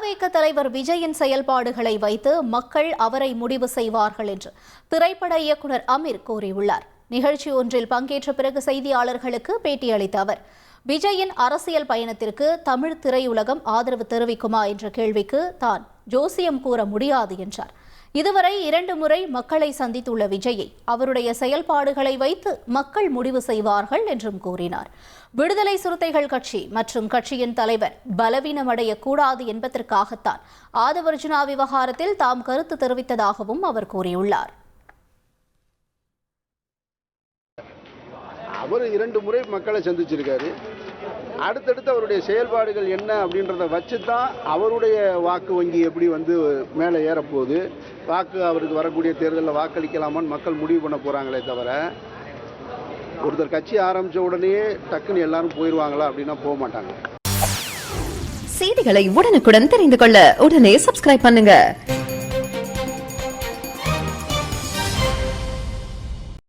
தாவேக தலைவர் விஜயின் செயல்பாடுகளை வைத்து மக்கள் அவரை முடிவு செய்வார்கள் என்று திரைப்பட இயக்குநர் அமீர் கூறியுள்ளார். நிகழ்ச்சி ஒன்றில் பங்கேற்ற பிறகு செய்தியாளர்களுக்கு பேட்டியளித்த அவர், விஜயின் அரசியல் பயணத்திற்கு தமிழ் திரையுலகம் ஆதரவு தெரிவிக்குமா என்ற கேள்விக்கு தான் ஜோசியம் கூற முடியாது என்றார். இதுவரை 2 முறை மக்களை சந்தித்துள்ள விஜயை அவருடைய செயல்பாடுகளை வைத்து மக்கள் முடிவு செய்வார்கள் என்றும் கூறினார். விடுதலை சிறுத்தைகள் கட்சி மற்றும் கட்சியின் தலைவர் பலவீனமடையக்கூடாது என்பதற்காகத்தான் ஆதவர்ஜுனா விவகாரத்தில் தாம் கருத்து தெரிவித்ததாகவும் அவர் கூறியுள்ளார். அவர் 2 முறை மக்களை சந்திச்சிருக்காரு. அடுத்தடுத்து அவருடைய செயல்பாடுகள் என்ன அப்படின்றத வச்சு தான் அவருடைய வாக்கு வங்கி எப்படி மேலே ஏறப்போகுது, வாக்கு அவருக்கு வரக்கூடிய தேர்தலில் வாக்களிக்கலாமான்னு மக்கள் முடிவு பண்ண போகிறாங்களே தவிர, ஒருத்தர் கட்சி ஆரம்பித்த உடனே டக்குன்னு எல்லாரும் போயிடுவாங்களா அப்படின்னா போக மாட்டாங்க. செய்திகளை உடனுக்குடன் தெரிந்து கொள்ள உடனே சப்ஸ்கிரைப் பண்ணுங்க.